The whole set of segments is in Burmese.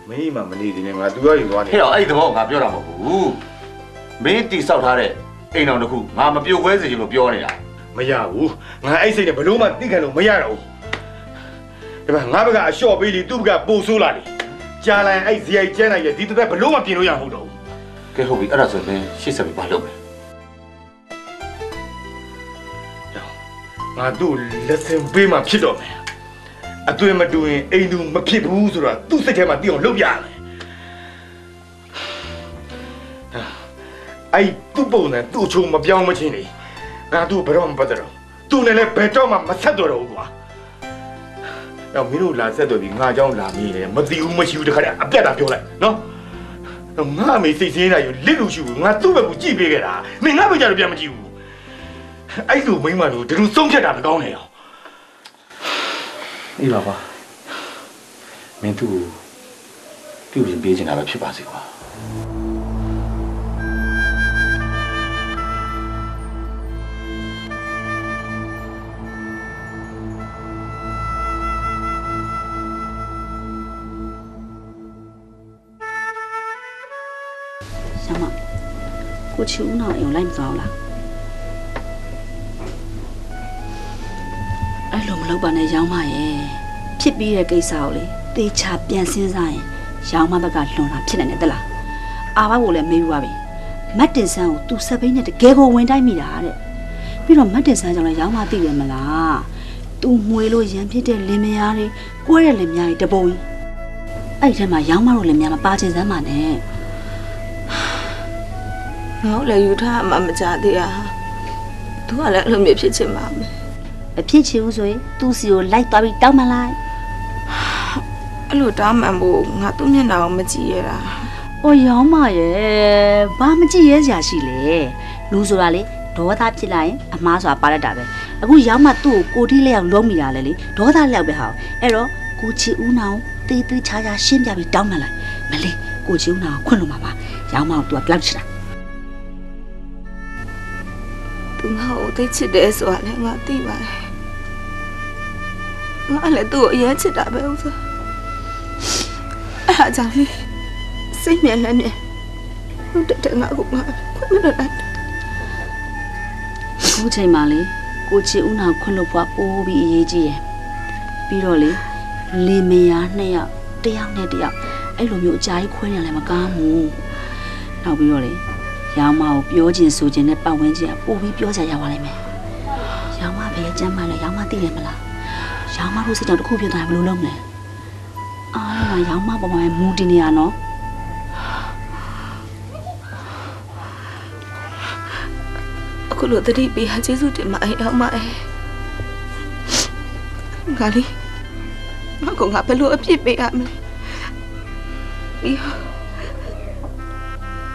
မင်းမှမနေသေးနဲ့ငါသူရရင်သွားနေဟဲ့တော့အဲ့ဒီတော့ငါပြောတာမဟုတ်ဘူးမင်းတီဆောက်ထားတဲ့အိမ်တော်တစ်ခုငါမပြုတ်ခွဲစေချင်လို့ပြောနေတာမရဘူးငါအဲ့စိတ်နဲ့ဘလို့မှသိခံလို့မရတော့ဘူးဒါပေမဲ့ငါဘက်ကအလျှော့ပေးလေသူ့ဘက်ကပို့ဆိုးလာလေကြာလိုက်အဲ့ဇီအိုက်ကျန်းလိုက်ရဲ့ဒီတစ်သက်ဘလို့မှပြင်လို့ရမှာမဟုတ်တော့ဘူးကဲဟုတ်ပြီအဲ့ဒါဆိုရင်ရှေ့ဆက်ပြီးဘာလုပ်လဲငါတို့လက်စင်ပေးမှဖြစ်တော့မယ်အသွင်မတူရင်အိမ်သူမဖြစ်ဘူးဆိုတော့သူ့စိတ်ထဲမှာသိအောင်လုပ်ပြရမယ်အဲ့သူ့ပုံနဲ့သူ့ချုံမပြောင်းမချင်းလေငါတို့ဘယ်တော့မှမပတ်တော့သူနဲ့လည်းဘယ်တော့မှမဆက်တော့ဘူးကွာတော့မင်းတို့လာဆက်တော့ပြီးငါเจ้าလာမီးလေမသိဘူးမရှိဘူးတခါတည်းအပြတ်တာပြောလိုက်နော်တော့ငါအမေစိတ်ဆင်းနေတာယူလစ်လို့ရှိဘူးငါသူ့ဘက်ကိုကြည့်ပေးခဲ့တာမင်းငါ့ဘက်ကြတော့ပြန်မကြည့်ဘူးအဲ့လိုမိမတို့ဒီလိုဆုံးဖြတ်တာမကောင်းနဲ့အောင်အေးပါပါမင်းသူ့ကိုပြုပြင်ပေးနေတာပဲဖြစ်ပါစေကွာ小马，过去我那用来唔到啦。အဲ့လိုမလုပ်ပါနဲ့ရောင်းမရဲ့ဖြစ်ပြီးတဲ့ကိစ္စကိုလေတေချာပြန်စဉ်းစားရင်ရောင်းမဘက်ကလွန်တာဖြစ်နေတယ်တလားအာဘကိုလည်းမေးပြီးပါပြီမတ်တင်ဆန်းကိုသူစပိန်နဲ့တကယ်ကိုဝင်တိုက်မိတာတဲ့ပြီးတော့မတ်တင်ဆန်းကြောင့်လည်းရောင်းမသိတယ်မလားသူမှွေလို့ရံဖြစ်တဲ့လင်မယားတွေကိုယ်တဲ့လင်မယားတွေတပုံကြီးအဲ့ဒီထဲမှာရောင်းမတို့လင်မယားမပါချင်စမ်းပါနဲ့ငါ့လည်းယူထားမှမကြသေးอ่ะသူကလည်းအဲ့လိုမျိုးဖြစ်ချင်ပါမယ်မဖြစ်ချင်ဘူးဆိုရင်သူ့စီကိုလိုက်သွားပြီးတောင်းမှလိုက်အဲ့လိုတောင်းမှန်ဖို့ငါသူ့မျက်နှာကိုမကြည့်ရတာ။အော်ရောင်းမရဲ့ဘာမကြည့်ရဲစရာရှိလဲ။လူဆိုတာလေဒေါသဖြစ်လာရင်အမားဆိုတာပါတတ်တာပဲ။အခုရောင်းမသူ့ကိုတိလက်အောင်လုံးမိတာလေလေဒေါသလက်ပဲဟာ။အဲ့တော့ကိုချီဦးနောင်တေးသေးချာချာရှင်းပြပြီးတောင်းမှလိုက်။မလေးကိုချီဦးနောင်ခွင့်လို့မှာပါ။ရောင်းမကိုသူကပလောက်ချတာ။သူငါ့ကိုသိချစ်တယ်ဆိုတာလည်းငါသိပါတယ်။ငါလည်းသူ့ကိုအရင်ချစ်တာပဲဥစ္စာ။အဲ့ဒါကြောင့်စိတ်မြန်လည်းမြန်ဟုတ်တယ်ငါကခွင့်မလို့လိုက်အခုချိန်မှာလေကိုချီဦးနောင်ခွင့်လို့ဖွာပိုးပြီးအရေးကြီးရယ်ပြီးတော့လေလင်မယားနှစ်ယောက်တယောက်နဲ့တယောက်အဲ့လိုမျိုးအကြာကြီးခွဲနေလည်းမကောင်းဘူးနောက်ပြီးတော့လေရောင်မကိုပြောချင်ဆိုချင်တဲ့ပတ်ဝန်းကျင်ကပို့ပြီးပြောကြရပါလိမ့်မယ်ရောင်မဘယ်ကျမ်းမှလဲရောင်မသိတယ်မလားရောင်မတို့စိတ်ကြောင့်တစ်ခုဖြစ်သွားရင်ဘယ်လိုလုပ်မလဲအားလုံးကရောင်မပေါ်မှာမူတင်နေရနော်အခုလိုတတိပေးဟာကျေးဇူးတင်ပါရောင်မငါလေးငါကဘယ်လိုအပြစ်ပေးရမလဲပြီး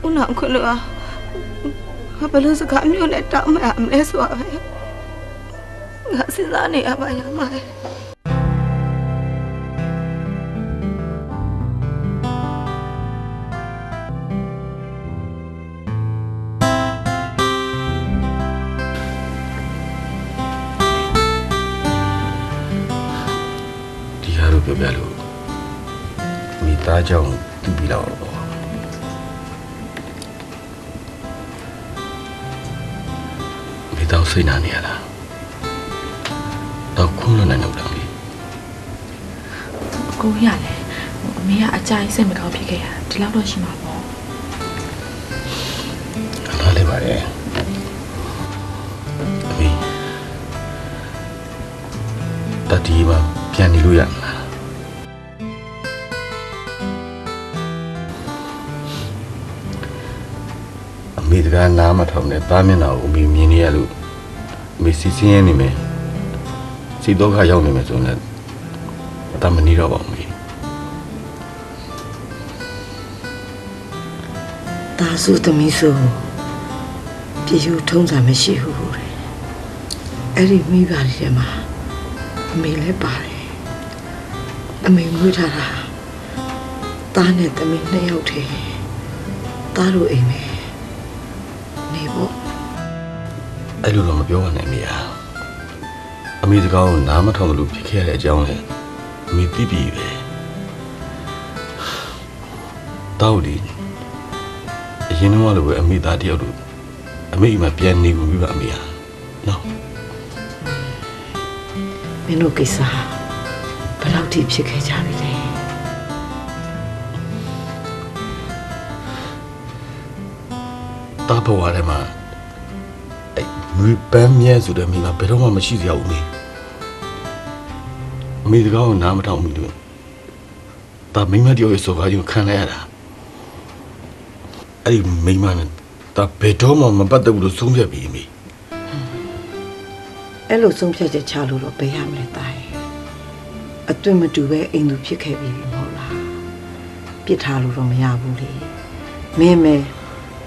ဦးနောင်ခွလို့ငါဘယ်လိုစကားမျိုးနဲ့တောင်းမှမလဲဆိုတော့ငါစဉ်းစားနေရပါရောင်မပြောပြလို့မိသားကြောင့်သူ့ပြီးတော့ပေါ့မိသားစိတ်နာနေရလားတော့ခုနနဲ့တော့လေကိုရတယ်အမေကအကြိုက်စိတ်မကောင်းဖြစ်ခဲ့ရဒီလောက်တော့ရှိမှာပေါ့အားလေးပါရဲ့အမေတတိယပြန်နေလို့ရမလားမိတကားနားမထောင်နဲ့သားမျက်နှာကိုအမေမြင်နေရလို့အမေစီစင်းရနေမယ်စီဒုက္ခရောက်နေမယ်ဆိုရင်အတမနေတော့ပါဘူးဒါစုသမီးဆိုပြေယူထုံးစံမရှိဘူးတဲ့အဲ့ဒီမိဘတွေထဲမှာအမေလည်းပါတယ်အမေမွေးထားတာသားနဲ့သမီးနှစ်ယောက်တည်းသားတို့အိမ်ပဲအဲ့လိုတော့မပြောပါနဲ့အမေအမေစကားကိုနားမထောင်လို့ဖြစ်ခဲ့တဲ့အကြောင်းလေအမေသိပြီပဲ တောက်လေအရင်တော့လည်းပဲအမေသားတယောက်တို့အမေမှပြန်နေပြီပါအမေဟာနော်မင်းတို့ကိစ္စဘယ်လောက်ထိဖြစ်ခဲ့ကြပြီလဲတာဘဝထဲမှာအဲ့ငွေပန်းမြဲဆိုတဲ့မိမဘယ်တော့မှမရှိကြဘူးအမေတကောင်းနားမထောင်ဘူးလို့ဒါမိမတယောက်ရဲ့စော်ကားကြီးကိုခံလိုက်ရတာအဲ့ဒီမိမနဲ့ဒါဘယ်တော့မှမပတ်သက်ဘူးလို့ဆုံးဖြတ်ပြီးအမေအဲ့လိုဆုံးဖြတ်ချက်ချလို့တော့ဘယ်ရမလဲတာရဲ့အတွင်မတူပဲအိမ်သူဖြစ်ခဲ့ပြီမဟုတ်လားပြစ်ထားလို့တော့မရဘူးလေမင်းမဲ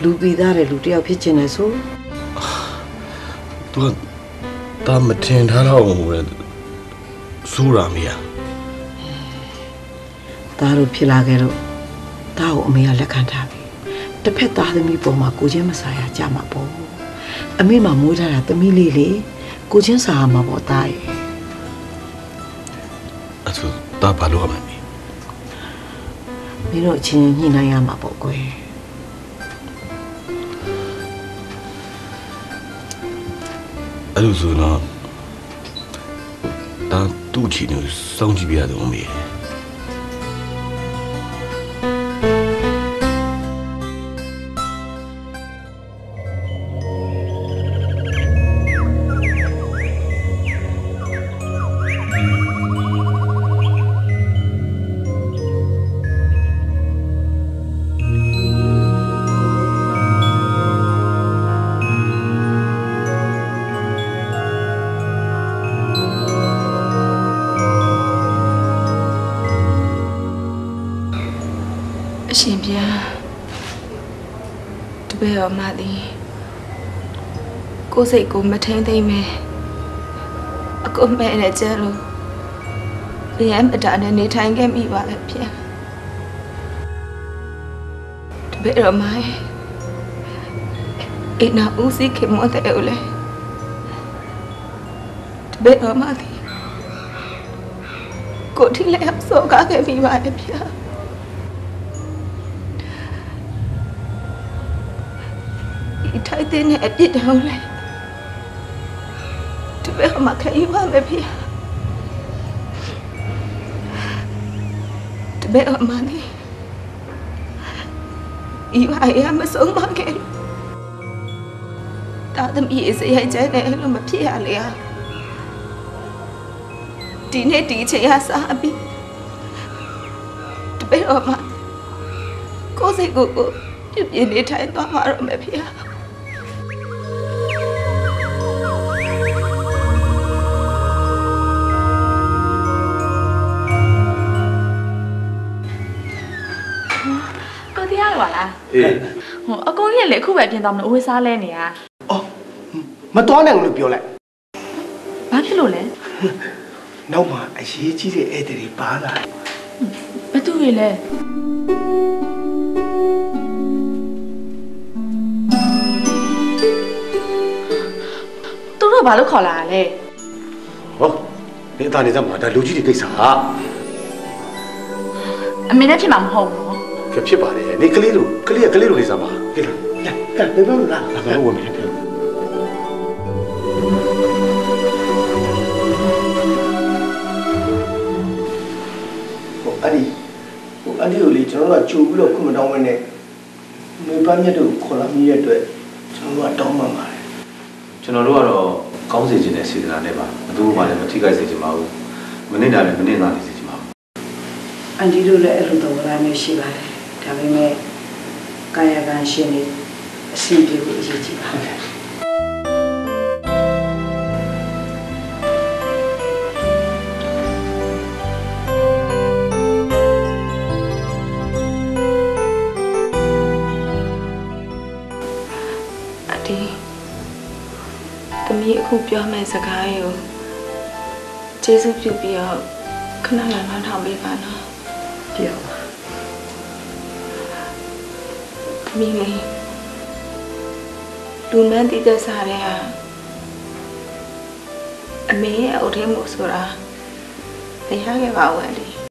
လူပြီးသားတဲ့လူတယောက်ဖြစ်ချင်တယ်ဆိုသူကဒါမထင်ထားတော့ဘူးလေစိုးရာမရဒါတို့ဖြစ်လာခဲ့တော့ဒါကိုအမေကလက်ခံထားပြီတစ်ဖက်သားသမီးပေါ်မှာကိုချင်းမစားရကြမှာပေါ့အမေမှမွေးထားတာသမီးလေးလေကိုချင်းစားရမှာပေါ့တာရဲ့အဲ့ဒါဘာလို့ရမလဲမင်းတို့အချင်းညှိနှိုင်းရမှာပေါ့ကွယ်အဲ့လိုဆိုတော့ဒါသူ့ချီနေစောင့်ကြည့်ပြရတော့အမေအရှင်ဗျာတပည့်တော်မသည်ကိုယ်စိတ်ကိုမထိန်သိမ့်မယ်အကုန်မဲ့နဲ့ကျဲလို့ရမ်းမတာနဲ့နေထိုင်ခဲ့မိပါလေဗျာတပည့်တော်မိုင်းအိနာဦးစီးခင်မတဲ့ဦးလေတပည့်တော်မသည်ကိုထိလည်းစောကားခဲ့မိပါလေဗျာထိုက်တဲ့အပြစ်တောင်လဲတပည့်မှာခရီးပါမယ်ဖေတပည့်အမလေးဤပါရမဆုံးမခဲ့တာသမီးစရိုက်ကျဲတယ်လို့မဖြစ်ရလေဒီနေ့ဒီချိန်ရစားပြီးတပည့်အမကိုယ်စိတ်ကိုပြပြနေထိုင်သွားမှာတော့မဖေပါလားအေးဟိုအကုန်ကြီးလည်းအခုပဲပြင်သွားမလို့အဝေးစားလဲနေရအော်မတော်နိုင်ဘူးလို့ပြောလိုက်ဘာဖြစ်လို့လဲနောက်မှအရေးကြီးတဲ့ဧည့်သည်တွေပါလာဘယ်သူတွေလဲသူတို့ဘာလို့ခေါ်လာလဲဟောနေသားနေစမ်းမှာဒါလူကြီးတွေကိစ္စဟာအမေနဲ့ဖြစ်မှာမဟုတ်ဘူးဖြစ်ပါတယ်နေကလေးလိုကလေးလိုနေစမ်းပါဟဲ့လားဘယ်လိုလဲလာတော့ဝင်မယ်အဲ့ဒီကိုလေကျွန်တော်တို့ကကြိုပြီးတော့ခုမတောင်းဝင်နဲ့မေပန်းမြတ်တို့ခေါ်လာမိတဲ့အတွက်ကျွန်တော်တို့ကတောင်းပန်ပါတယ်ကျွန်တော်တို့ကတော့ကောင်းစေခြင်းနဲ့စေတနာနဲ့ပါဘယ်သူမှလည်းမထိခိုက်စေချင်ပါဘူးမနစ်တာလည်းမနစ်နာနေစေချင်ပါဘူးအန်တီတို့လည်းအဲ့လိုတော့လာမျိုးရှိပါတယ်ဒါပေမဲ့ကာယကံရှင်နေအစီအပြေကိုအရေးကြီးပါတယ်သမီးအခုပြောမယ့်စကားကိုကျေးဇူးပြုပြီးတော့ခဏလာနားထောင်ပေးပါနော်ပြောပါသမီးလေးလူမန်းတည်တဲ့စားတဲ့ဟာအမေရဲ့အုတ်ထဲမှုဆိုတာမရခဲ့ပါဘူးလေ